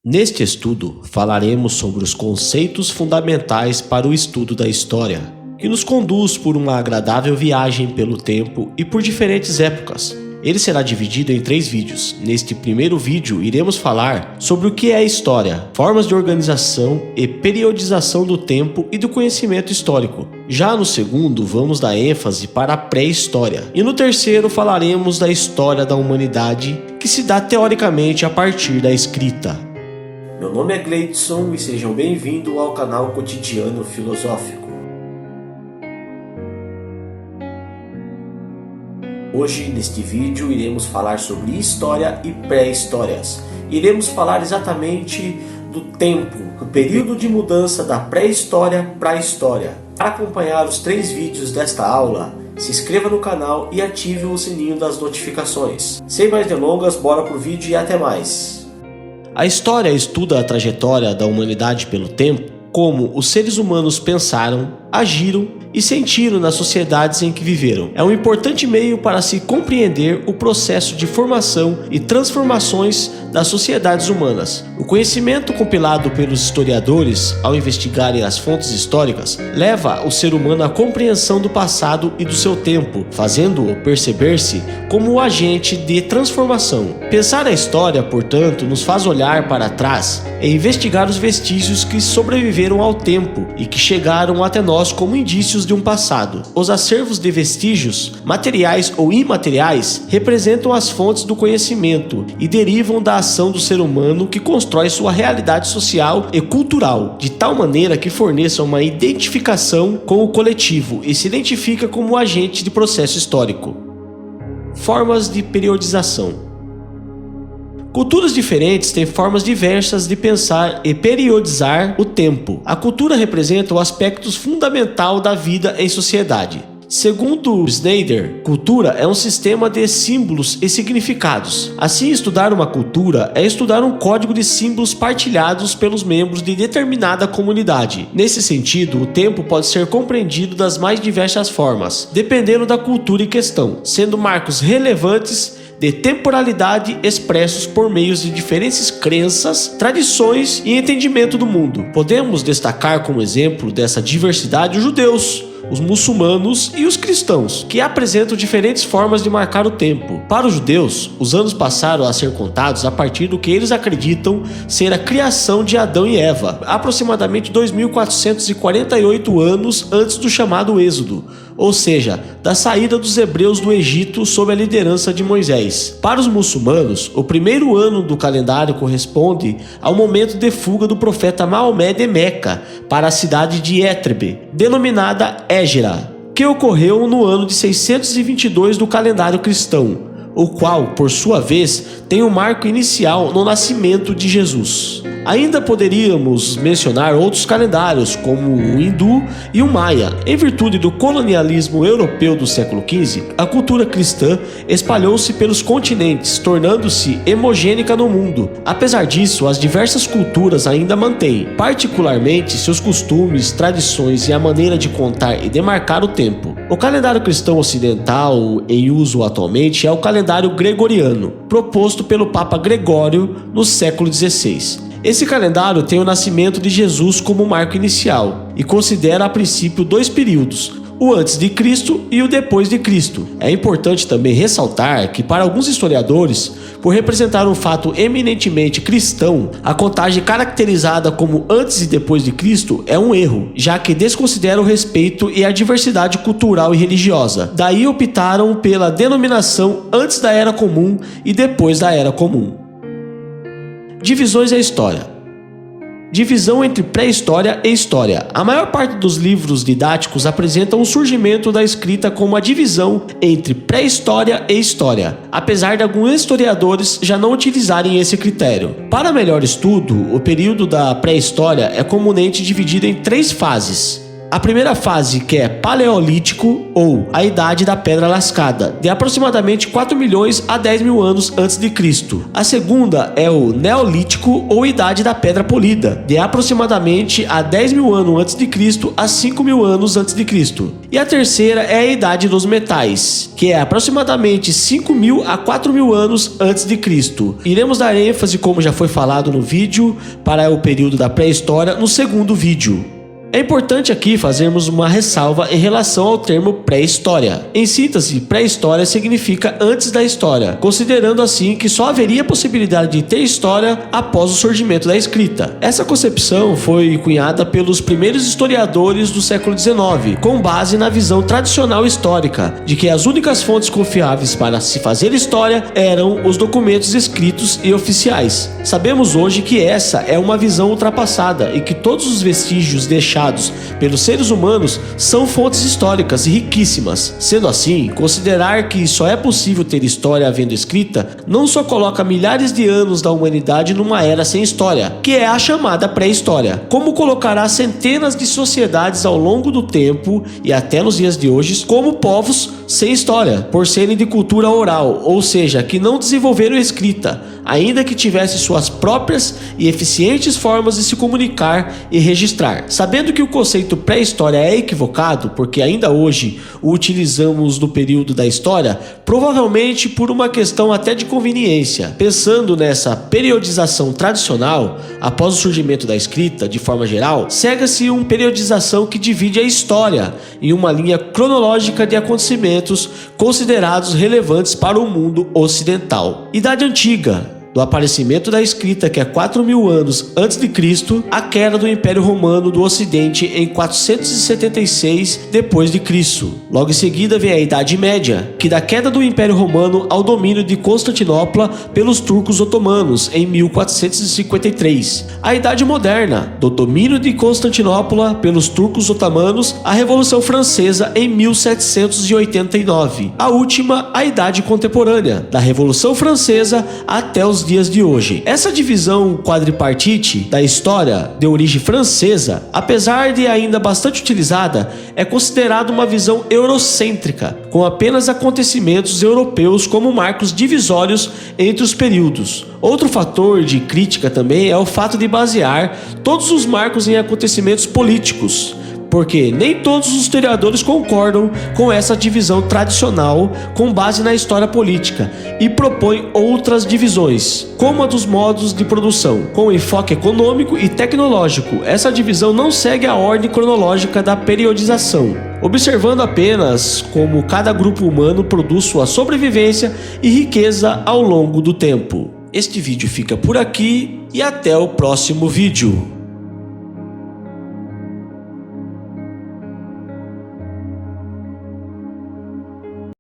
Neste estudo, falaremos sobre os conceitos fundamentais para o estudo da história, que nos conduz por uma agradável viagem pelo tempo e por diferentes épocas. Ele será dividido em 3 vídeos. Neste primeiro vídeo, iremos falar sobre o que é história, formas de organização e periodização do tempo e do conhecimento histórico. Já no segundo, vamos dar ênfase para a pré-história. E no terceiro, falaremos da história da humanidade, que se dá teoricamente a partir da escrita. Meu nome é Gleidson e sejam bem-vindos ao canal Cotidiano Filosófico. Hoje, neste vídeo, iremos falar sobre história e pré-histórias. Iremos falar exatamente do tempo, o período de mudança da pré-história para a história. Para acompanhar os 3 vídeos desta aula, se inscreva no canal e ative o sininho das notificações. Sem mais delongas, bora pro vídeo e até mais. A história estuda a trajetória da humanidade pelo tempo, como os seres humanos pensaram, agiram e sentiram nas sociedades em que viveram. É um importante meio para se compreender o processo de formação e transformações das sociedades humanas. O conhecimento compilado pelos historiadores ao investigarem as fontes históricas leva o ser humano à compreensão do passado e do seu tempo, fazendo-o perceber-se como o agente de transformação. Pensar a história, portanto, nos faz olhar para trás e investigar os vestígios que sobreviveram ao tempo e que chegaram até nós como indícios de um passado. Os acervos de vestígios, materiais ou imateriais, representam as fontes do conhecimento e derivam da ação do ser humano que constrói sua realidade social e cultural, de tal maneira que forneçam uma identificação com o coletivo e se identifica como agente de processo histórico. Formas de periodização. Culturas diferentes têm formas diversas de pensar e periodizar o tempo. A cultura representa o aspecto fundamental da vida em sociedade. Segundo Snyder, cultura é um sistema de símbolos e significados. Assim, estudar uma cultura é estudar um código de símbolos partilhados pelos membros de determinada comunidade. Nesse sentido, o tempo pode ser compreendido das mais diversas formas, dependendo da cultura em questão, sendo marcos relevantes de temporalidade expressos por meios de diferentes crenças, tradições e entendimento do mundo. Podemos destacar como exemplo dessa diversidade os judeus, os muçulmanos e os cristãos, que apresentam diferentes formas de marcar o tempo. Para os judeus, os anos passaram a ser contados a partir do que eles acreditam ser a criação de Adão e Eva, aproximadamente 2448 anos antes do chamado Êxodo, ou seja, da saída dos hebreus do Egito sob a liderança de Moisés. Para os muçulmanos, o primeiro ano do calendário corresponde ao momento de fuga do profeta Maomé de Meca para a cidade de Étrebe, denominada Égira, que ocorreu no ano de 622 do calendário cristão, o qual, por sua vez, tem um marco inicial no nascimento de Jesus. Ainda poderíamos mencionar outros calendários, como o hindu e o maia. Em virtude do colonialismo europeu do século XV, a cultura cristã espalhou-se pelos continentes, tornando-se homogênea no mundo. Apesar disso, as diversas culturas ainda mantêm, particularmente, seus costumes, tradições e a maneira de contar e demarcar o tempo. O calendário cristão ocidental em uso atualmente é o calendário gregoriano, proposto pelo Papa Gregório no século XVI. Esse calendário tem o nascimento de Jesus como marco inicial e considera a princípio 2 períodos, o antes de Cristo e o depois de Cristo. É importante também ressaltar que, para alguns historiadores, por representar um fato eminentemente cristão, a contagem caracterizada como antes e depois de Cristo é um erro, já que desconsidera o respeito e a diversidade cultural e religiosa. Daí optaram pela denominação antes da Era Comum e depois da Era Comum. Divisões da história. Divisão entre pré-história e história. A maior parte dos livros didáticos apresentam o surgimento da escrita como a divisão entre pré-história e história, apesar de alguns historiadores já não utilizarem esse critério. Para melhor estudo, o período da pré-história é comumente dividido em 3 fases. A primeira fase, que é Paleolítico, ou a Idade da Pedra Lascada, de aproximadamente 4 milhões a 10 mil anos antes de Cristo. A segunda é o Neolítico, ou Idade da Pedra Polida, de aproximadamente a 10 mil anos antes de Cristo a 5 mil anos antes de Cristo. E a terceira é a Idade dos Metais, que é aproximadamente 5 mil a 4 mil anos antes de Cristo. Iremos dar ênfase, como já foi falado no vídeo, para o período da pré-história no segundo vídeo. É importante aqui fazermos uma ressalva em relação ao termo pré-história. Em síntese, pré-história significa antes da história, considerando assim que só haveria possibilidade de ter história após o surgimento da escrita. Essa concepção foi cunhada pelos primeiros historiadores do século XIX, com base na visão tradicional histórica, de que as únicas fontes confiáveis para se fazer história eram os documentos escritos e oficiais. Sabemos hoje que essa é uma visão ultrapassada e que todos os vestígios deixados pelos seres humanos são fontes históricas e riquíssimas. Sendo assim, considerar que só é possível ter história havendo escrita não só coloca milhares de anos da humanidade numa era sem história, que é a chamada pré-história, como colocará centenas de sociedades ao longo do tempo e até nos dias de hoje como povos sem história, por serem de cultura oral, ou seja, que não desenvolveram escrita, ainda que tivesse suas próprias e eficientes formas de se comunicar e registrar. Sabendo que o conceito pré-história é equivocado, porque ainda hoje o utilizamos no período da história, provavelmente por uma questão até de conveniência. Pensando nessa periodização tradicional, após o surgimento da escrita, de forma geral, segue-se uma periodização que divide a história em uma linha cronológica de acontecimentos considerados relevantes para o mundo ocidental. Idade Antiga, do aparecimento da escrita, que é 4 mil anos antes de Cristo, a queda do Império Romano do Ocidente em 476 depois de Cristo. Logo em seguida vem a Idade Média, que da queda do Império Romano ao domínio de Constantinopla pelos turcos otomanos em 1453. A Idade Moderna, do domínio de Constantinopla pelos turcos otomanos à Revolução Francesa em 1789. A última, a Idade Contemporânea, da Revolução Francesa até os dias de hoje. Essa divisão quadripartite da história de origem francesa, apesar de ainda bastante utilizada, é considerada uma visão eurocêntrica, com apenas acontecimentos europeus como marcos divisórios entre os períodos. Outro fator de crítica também é o fato de basear todos os marcos em acontecimentos políticos, porque nem todos os historiadores concordam com essa divisão tradicional com base na história política e propõem outras divisões, como a dos modos de produção, com enfoque econômico e tecnológico. Essa divisão não segue a ordem cronológica da periodização, observando apenas como cada grupo humano produz sua sobrevivência e riqueza ao longo do tempo. Este vídeo fica por aqui e até o próximo vídeo.